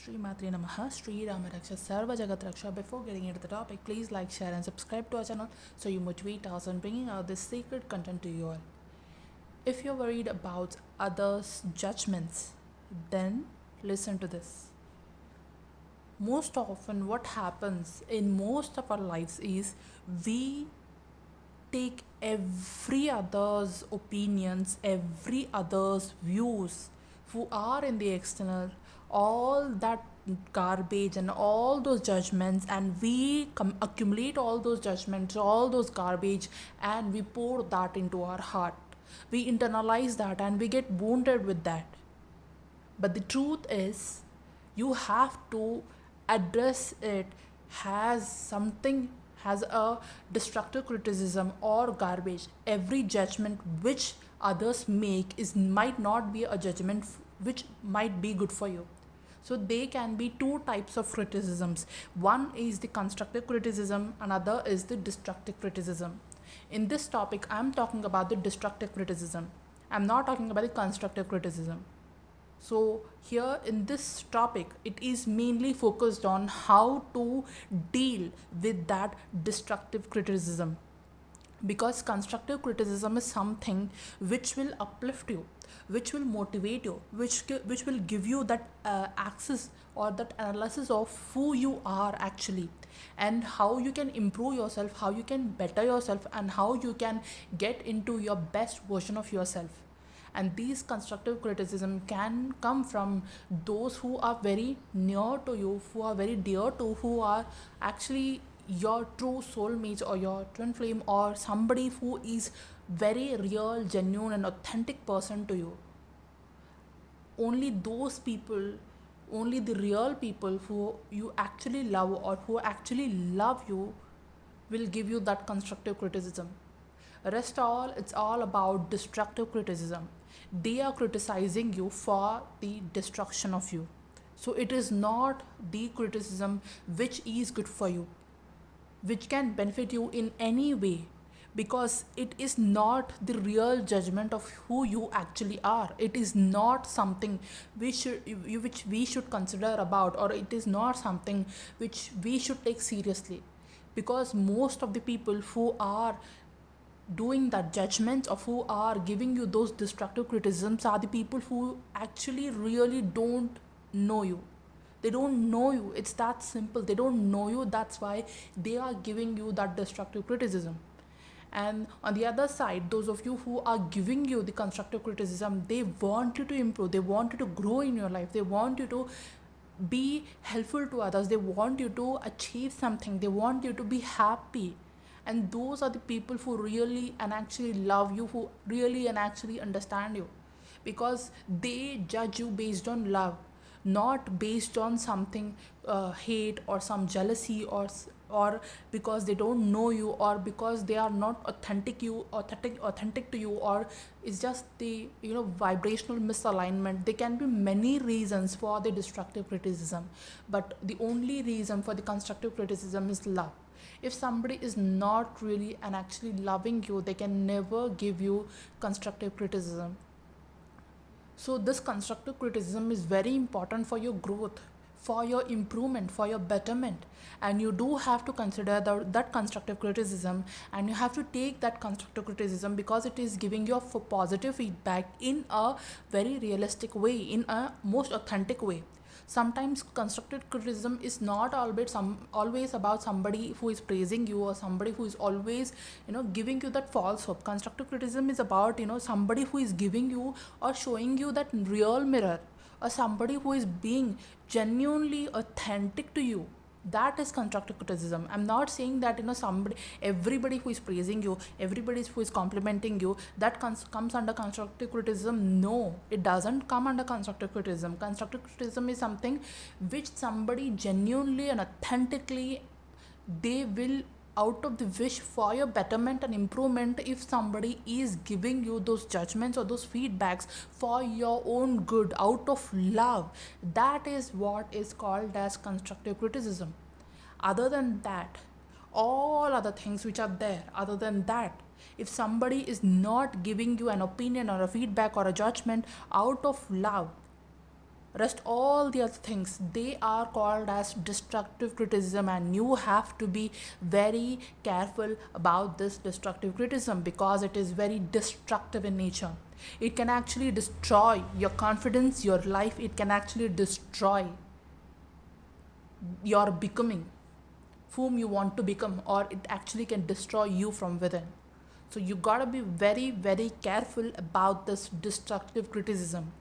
Shri Matre Namaha, Shri Rama Raksha, Sarva Jagat Raksha. Before getting into the topic, please like, share, and subscribe to our channel so you motivate us on bringing out this sacred content to you all. If you're worried about others' judgments, then listen to this. Most often, what happens in most of our lives is we take every other's opinions, every other's views who are in the external, all that garbage and all those judgments, and we accumulate all those judgments, all those garbage, and we pour that into our heart. We internalize that and we get wounded with that. But the truth is, you have to address it has a destructive criticism or garbage. Every judgment which others make might not be a judgment which might be good for you. So there can be two types of criticisms. One is the constructive criticism, another is the destructive criticism. In this topic, I'm talking about the destructive criticism. I'm not talking about the constructive criticism. So here in this topic, it is mainly focused on how to deal with that destructive criticism. Because constructive criticism is something which will uplift you, which will motivate you, which will give you that access or that analysis of who you are actually, and how you can improve yourself, how you can better yourself, and how you can get into your best version of yourself. And these constructive criticism can come from those who are very near to you, who are very dear to, who are actually your true soulmates or your twin flame, or somebody who is very real, genuine and authentic person to you. Only those people, only the real people who you actually love or who actually love you will give you that constructive criticism. Rest all, it's all about destructive criticism. They are criticizing you for the destruction of you. So it is not the criticism which is good for you, which can benefit you in any way, because it is not the real judgment of who you actually are. It is not something which we should consider about, or it is not something which we should take seriously, because most of the people who are doing that judgment or who are giving you those destructive criticisms are the people who actually really don't know you. They don't know you. It's that simple. They don't know you. That's why they are giving you that destructive criticism. And on the other side, those of you who are giving you the constructive criticism, they want you to improve. They want you to grow in your life. They want you to be helpful to others. They want you to achieve something. They want you to be happy. And those are the people who really and actually love you, who really and actually understand you, because they judge you based on love, not based on something hate or some jealousy, or because they don't know you, or because they are not authentic to you, or it's just the vibrational misalignment. There can be many reasons for the destructive criticism, but the only reason for the constructive criticism is love. If somebody is not really and actually loving you, they can never give you constructive criticism. So this constructive criticism is very important for your growth, for your improvement, for your betterment. And you do have to consider that constructive criticism, and you have to take that constructive criticism because it is giving you a positive feedback in a very realistic way, in a most authentic way. Sometimes constructive criticism is not always about somebody who is praising you, or somebody who is always giving you that false hope. Constructive criticism is about somebody who is giving you or showing you that real mirror, or somebody who is being genuinely authentic to you. That is constructive criticism. I'm not saying that everybody who is praising you, everybody who is complimenting you, that comes under constructive criticism. No, it doesn't come under constructive criticism. Constructive criticism is something which somebody genuinely and authentically, they will, out of the wish for your betterment and improvement, if somebody is giving you those judgments or those feedbacks for your own good, out of love, that is what is called as constructive criticism. Other than that, all other things which are there, other than that, if somebody is not giving you an opinion or a feedback or a judgment out of love, Rest all the other things, they are called as destructive criticism, and you have to be very careful about this destructive criticism because it is very destructive in nature. It can actually destroy your confidence, your life. It can actually destroy your becoming, whom you want to become, or it actually can destroy you from within. So you gotta be very, very careful about this destructive criticism.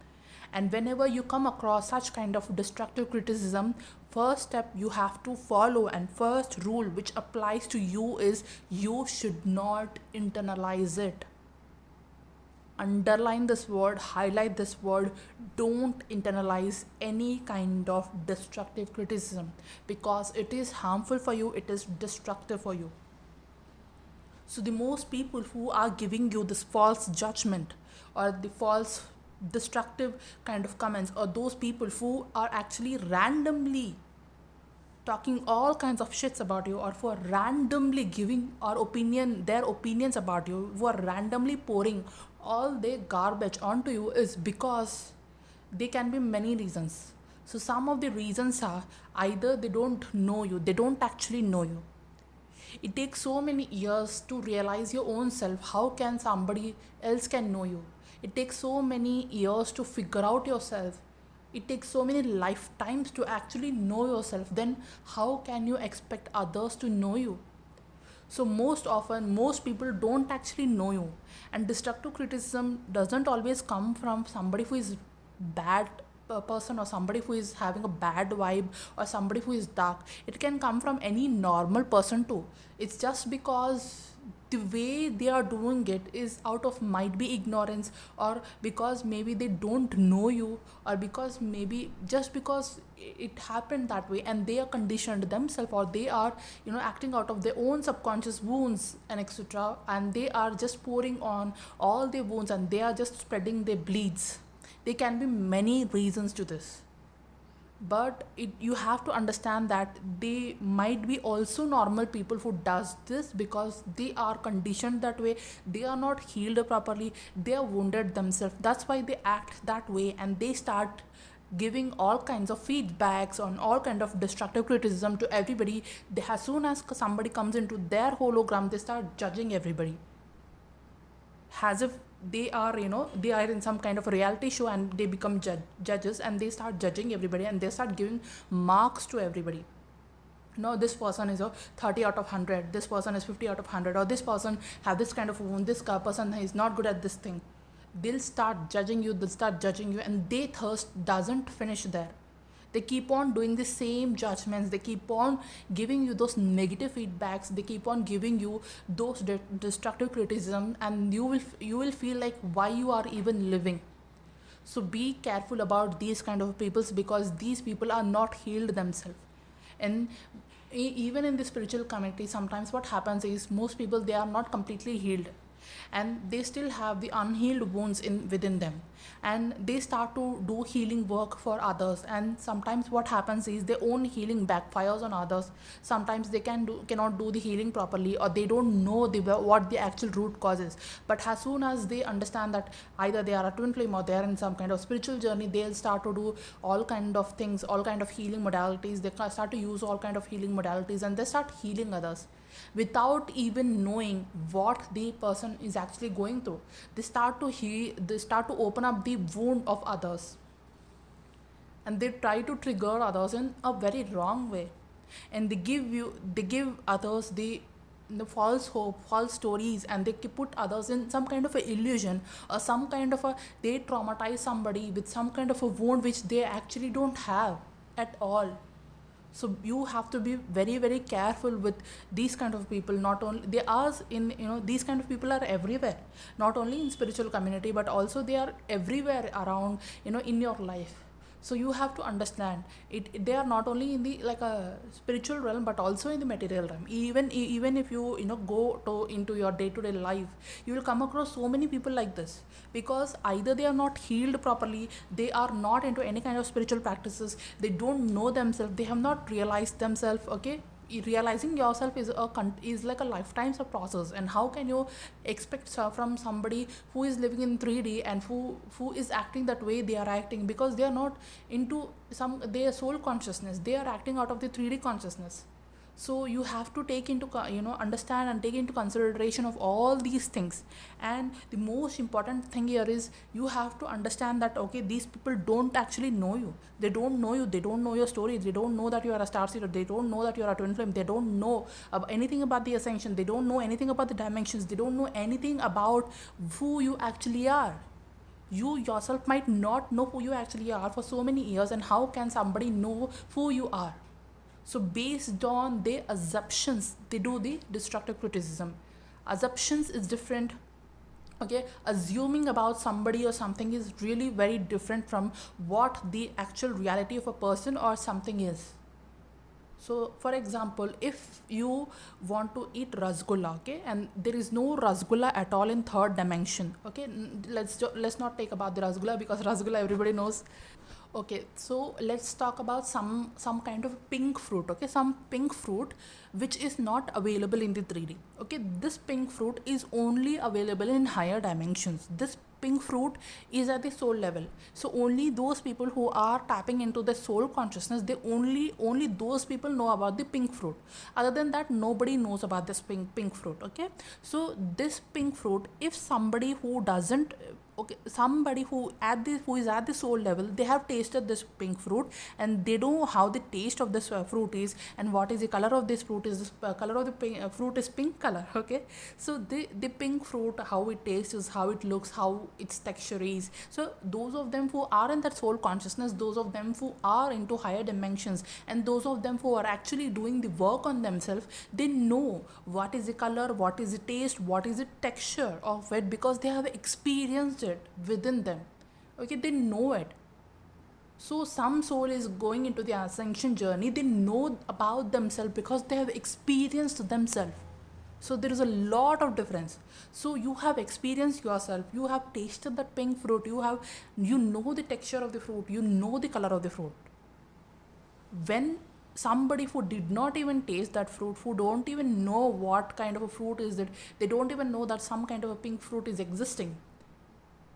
And whenever you come across such kind of destructive criticism, first step you have to follow, and first rule which applies to you is you should not internalize it. Underline this word, highlight this word. Don't internalize any kind of destructive criticism because it is harmful for you, it is destructive for you. So the most people who are giving you this false judgment or the false destructive kind of comments, or those people who are actually randomly talking all kinds of shits about you, or for randomly giving their opinions about you, who are randomly pouring all their garbage onto you, is because there can be many reasons. So some of the reasons are either they don't know you, they don't actually know you. It takes so many years to realize your own self. How can somebody else can know you? It takes so many years to figure out yourself. It takes so many lifetimes to actually know yourself. Then how can you expect others to know you? So most often, most people don't actually know you. And destructive criticism doesn't always come from somebody who is bad person, or somebody who is having a bad vibe, or somebody who is dark. It can come from any normal person too. It's just because the way they are doing it is out of might be ignorance, or because maybe they don't know you, or because maybe just because it happened that way and they are conditioned themselves, or they are acting out of their own subconscious wounds and etc., and they are just pouring on all their wounds and they are just spreading their bleeds. There can be many reasons to this, but you have to understand that they might be also normal people who does this because they are conditioned that way. They are not healed properly, they are wounded themselves, that's why they act that way, and they start giving all kinds of feedbacks on all kind of destructive criticism to everybody. As soon as somebody comes into their hologram, they start judging everybody as if they are they are in some kind of a reality show, and they become judges, and they start judging everybody, and they start giving marks to everybody. No, this person is a 30 out of 100, this person is 50 out of 100, or this person have this kind of wound, this person is not good at this thing. They'll start judging you, and their thirst doesn't finish there. They keep on doing the same judgments, they keep on giving you those negative feedbacks, they keep on giving you those destructive criticism, and you will feel like why you are even living. So be careful about these kind of people, because these people are not healed themselves. And even in the spiritual community, sometimes what happens is most people, they are not completely healed, and they still have the unhealed wounds within them, and they start to do healing work for others, and sometimes what happens is their own healing backfires on others. Sometimes they cannot do the healing properly, or they don't know what the actual root cause is. But as soon as they understand that either they are a twin flame or they are in some kind of spiritual journey, they'll start to do all kind of things, all kind of healing modalities. They start to use all kind of healing modalities, and they start healing others without even knowing what the person is actually going through. They start to heal, they start to open up the wound of others, and they try to trigger others in a very wrong way, and they give others the false hope, false stories, and they put others in some kind of a illusion, or some kind of they traumatize somebody with some kind of a wound which they actually don't have at all. So you have to be very, very careful with these kind of people. Not only they are in these kind of people are everywhere, not only in spiritual community, but also they are everywhere around in your life. So you have to understand it. They are not only in the like a spiritual realm, but also in the material realm. Even if you go into your day-to-day life, you will come across so many people like this, because either they are not healed properly, they are not into any kind of spiritual practices, they don't know themselves, they have not realized themselves. Okay, realizing yourself is like a lifetime's of process. And how can you expect from somebody who is living in 3D and who is acting that way they are acting, because they are not into their soul consciousness, they are acting out of the 3D consciousness. So you have to take into understand and take into consideration of all these things. And the most important thing here is you have to understand that, okay, these people don't actually know you. They don't know you. They don't know your story. They don't know that you are a star seeder. They don't know that you are a twin flame. They don't know anything about the ascension. They don't know anything about the dimensions. They don't know anything about who you actually are. You yourself might not know who you actually are for so many years, and how can somebody know who you are? So based on their assumptions, they do the destructive criticism. Assumptions is different. Okay, assuming about somebody or something is really very different from what the actual reality of a person or something is. So for example, if you want to eat rasgulla, okay, and there is no rasgulla at all in third dimension, okay, let's not take about the rasgulla, because rasgulla everybody knows. Okay, so let's talk about some kind of pink fruit, okay, some pink fruit which is not available in the 3D. Okay, this pink fruit is only available in higher dimensions. This pink fruit is at the soul level. So only those people who are tapping into the soul consciousness, they only those people know about the pink fruit. Other than that, nobody knows about this pink fruit. Okay, so this pink fruit, if somebody who doesn't, okay, somebody who is at the soul level, they have tasted this pink fruit and they know how the taste of this fruit is, and what is the color of this fruit is. This color of the fruit is pink color. Okay, so the pink fruit, how it tastes is how it looks, how its texture is. So those of them who are in that soul consciousness, those of them who are into higher dimensions, and those of them who are actually doing the work on themselves, they know what is the color, what is the taste, what is the texture of it, because they have experienced it within them. Okay, they know it. So some soul is going into the ascension journey, they know about themselves because they have experienced themselves. So there is a lot of difference. So you have experienced yourself, you have tasted that pink fruit, you know the texture of the fruit, you know the color of the fruit. When somebody who did not even taste that fruit, who don't even know what kind of a fruit is it, they don't even know that some kind of a pink fruit is existing,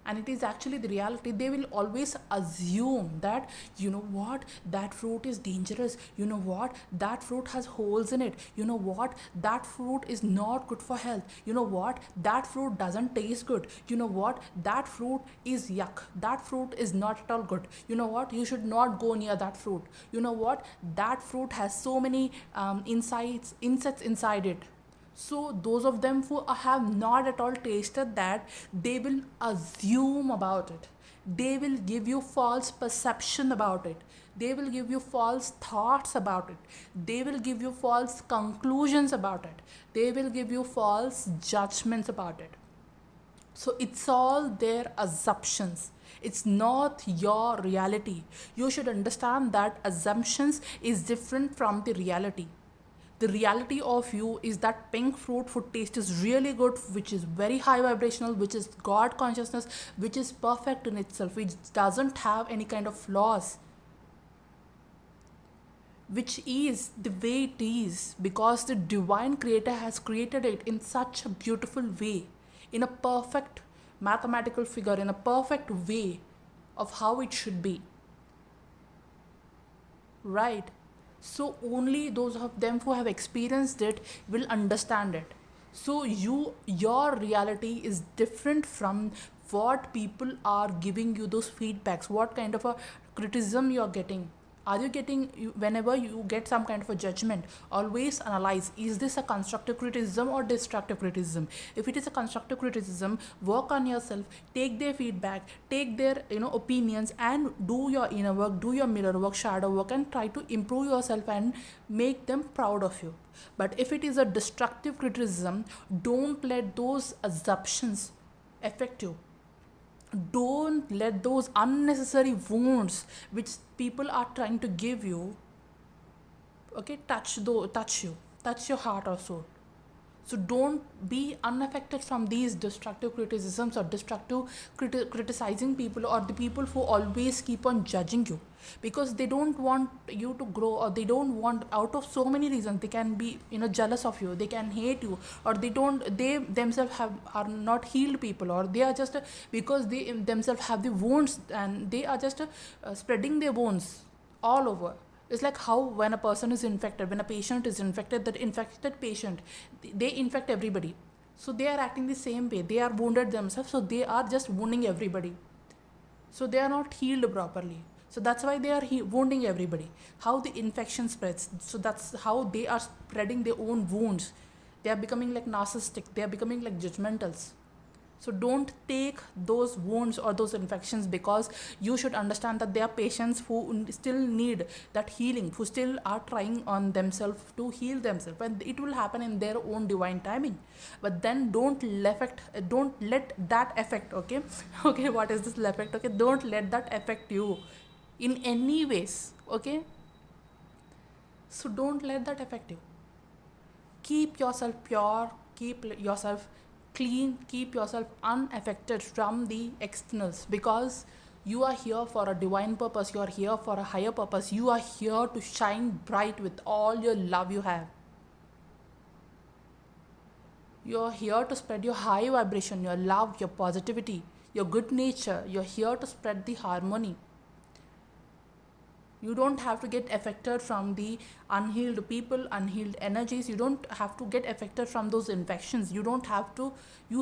and it is actually the reality, they will always assume that, you know what, that fruit is dangerous, you know what, that fruit has holes in it, you know what, that fruit is not good for health, you know what, that fruit doesn't taste good, you know what, that fruit is yuck, that fruit is not at all good, you know what, you should not go near that fruit, you know what, that fruit has so many insects inside it. So those of them who have not at all tasted that, they will assume about it. They will give you false perception about it. They will give you false thoughts about it. They will give you false conclusions about it. They will give you false judgments about it. So it's all their assumptions. It's not your reality. You should understand that assumptions is different from the reality. The reality of you is that pink fruit food taste is really good, which is very high vibrational, which is God consciousness, which is perfect in itself, which doesn't have any kind of flaws, which is the way it is because the divine creator has created it in such a beautiful way, in a perfect mathematical figure, in a perfect way of how it should be. Right? So only those of them who have experienced it will understand it. So your reality is different from what people are giving you those feedbacks, what kind of a criticism you are getting. Are you getting, whenever you get some kind of a judgment, always analyze, is this a constructive criticism or destructive criticism? If it is a constructive criticism, work on yourself, take their feedback, take their opinions, and do your inner work, do your mirror work, shadow work, and try to improve yourself and make them proud of you. But if it is a destructive criticism, don't let those assumptions affect you. Don't let those unnecessary wounds which people are trying to give you, okay, touch you, touch your heart or soul. So don't be unaffected from these destructive criticisms or destructive criticizing people, or the people who always keep on judging you, because they don't want you to grow, or they don't want, out of so many reasons. They can be, jealous of you, they can hate you, or they themselves are not healed people, or they are just because they themselves have the wounds, and they are just spreading their wounds all over. It's like how when a person is infected, when a patient is infected, that infected patient, they infect everybody. So they are acting the same way. They are wounded themselves, so they are just wounding everybody. So they are not healed properly. So that's why they are wounding everybody. How the infection spreads. So that's how they are spreading their own wounds. They are becoming like narcissistic. They are becoming like judgmentals. So don't take those wounds or those infections, because you should understand that there are patients who still need that healing, who still are trying on themselves to heal themselves, and it will happen in their own divine timing. But then don't let that affect, okay? Okay, what is this effect? Okay, don't let that affect you in any ways, okay? So don't let that affect you. Keep yourself pure, keep yourself clean, keep yourself unaffected from the externals, because you are here for a divine purpose, you are here for a higher purpose, you are here to shine bright with all your love you have. You are here to spread your high vibration, your love, your positivity, your good nature. You are here to spread the harmony. You don't have to get affected from the unhealed people, unhealed energies. You don't have to get affected from those infections. You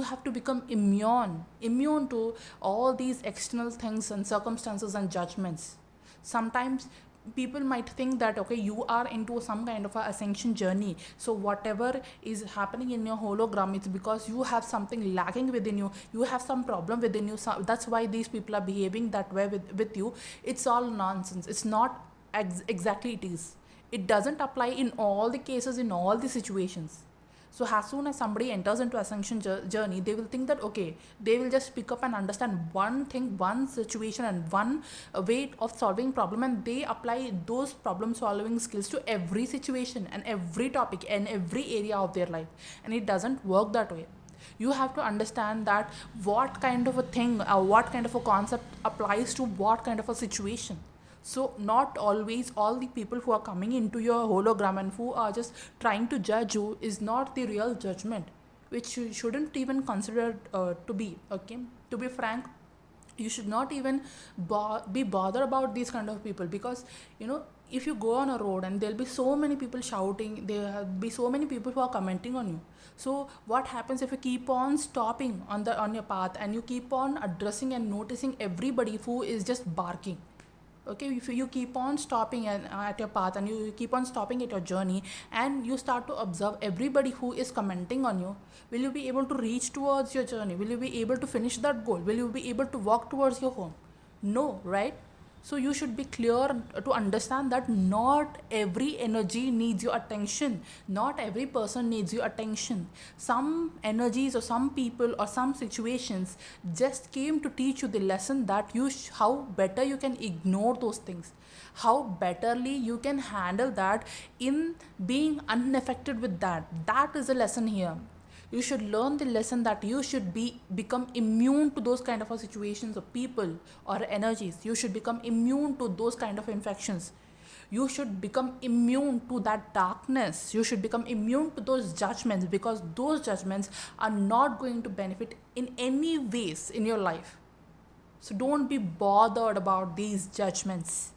have to become immune to all these external things and circumstances and judgments. Sometimes people might think that, okay, you are into some kind of a ascension journey, so whatever is happening in your hologram, it's because you have something lacking within you, you have some problem within you, so that's why these people are behaving that way with you. It's all nonsense. It's not exactly it is. It doesn't apply in all the cases, in all the situations. So as soon as somebody enters into ascension journey, they will think that, okay, they will just pick up and understand one thing, one situation, and one way of solving problem, and they apply those problem solving skills to every situation and every topic and every area of their life. And it doesn't work that way. You have to understand that what kind of a thing, what kind of a concept applies to what kind of a situation. So not always all the people who are coming into your hologram and who are just trying to judge you is not the real judgment, which you shouldn't even consider to be, okay? To be frank, you should not even be bothered about these kind of people, because if you go on a road and there'll be so many people shouting, there'll be so many people who are commenting on you. So what happens if you keep on stopping on your path and you keep on addressing and noticing everybody who is just barking? Okay, if you keep on stopping at your path, and you keep on stopping at your journey, and you start to observe everybody who is commenting on you, will you be able to reach towards your journey? Will you be able to finish that goal? Will you be able to walk towards your home? No, right? So you should be clear to understand that not every energy needs your attention. Not every person needs your attention. Some energies or some people or some situations just came to teach you the lesson that how better you can ignore those things. How betterly you can handle that in being unaffected with that. That is a lesson here. You should learn the lesson that you should become immune to those kind of situations of people or energies. You should become immune to those kind of infections. You should become immune to that darkness. You should become immune to those judgments, because those judgments are not going to benefit in any ways in your life. So don't be bothered about these judgments,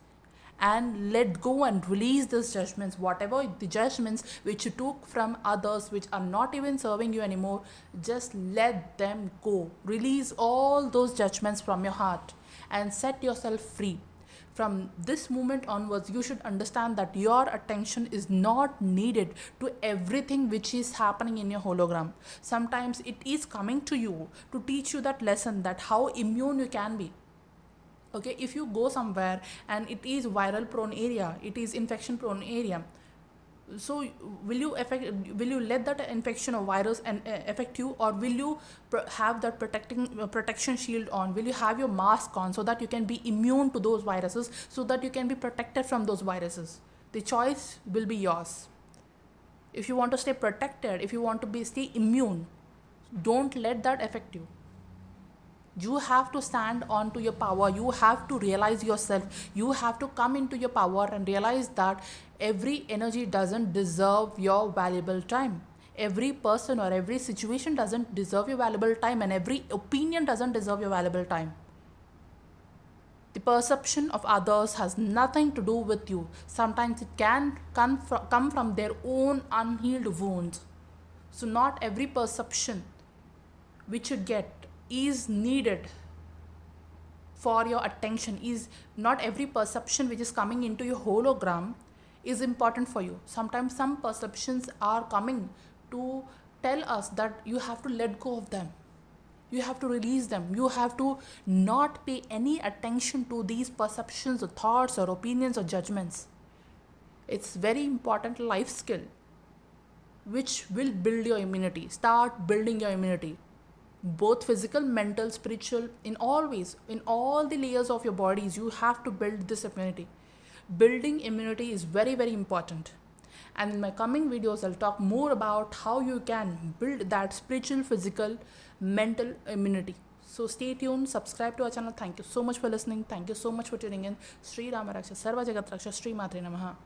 and let go and release those judgments. Whatever the judgments which you took from others, which are not even serving you anymore, just let them go. Release all those judgments from your heart and set yourself free. From this moment onwards, you should understand that your attention is not needed to everything which is happening in your hologram. Sometimes it is coming to you to teach you that lesson, that how immune you can be. Okay, if you go somewhere and it is viral prone area, it is infection prone area, so will you let that infection or virus affect you, or will you have that protection shield on? Will you have your mask on so that you can be immune to those viruses, so that you can be protected from those viruses? The choice will be yours. if you want to stay protected, if you want to stay immune, don't let that affect you. You have to stand on to your power. You have to realize yourself. You have to come into your power and realize that every energy doesn't deserve your valuable time. Every person or every situation doesn't deserve your valuable time, and every opinion doesn't deserve your valuable time. The perception of others has nothing to do with you. Sometimes it can come from their own unhealed wounds. So not every perception which you get is needed for your attention. Is not every perception which is coming into your hologram is important for you. Sometimes some perceptions are coming to tell us that you have to let go of them. You have to release them. You have to not pay any attention to these perceptions or thoughts or opinions or judgments. It's very important life skill which will build your immunity. Start building your immunity. Both physical, mental, spiritual, in all ways, in all the layers of your bodies, you have to build this immunity. Building immunity is very, very important. And in my coming videos, I'll talk more about how you can build that spiritual, physical, mental immunity. So stay tuned, subscribe to our channel. Thank you so much for listening. Thank you so much for tuning in. Sri Rama Raksha, Sarva Jagat Raksha, Sri Matre Namaha.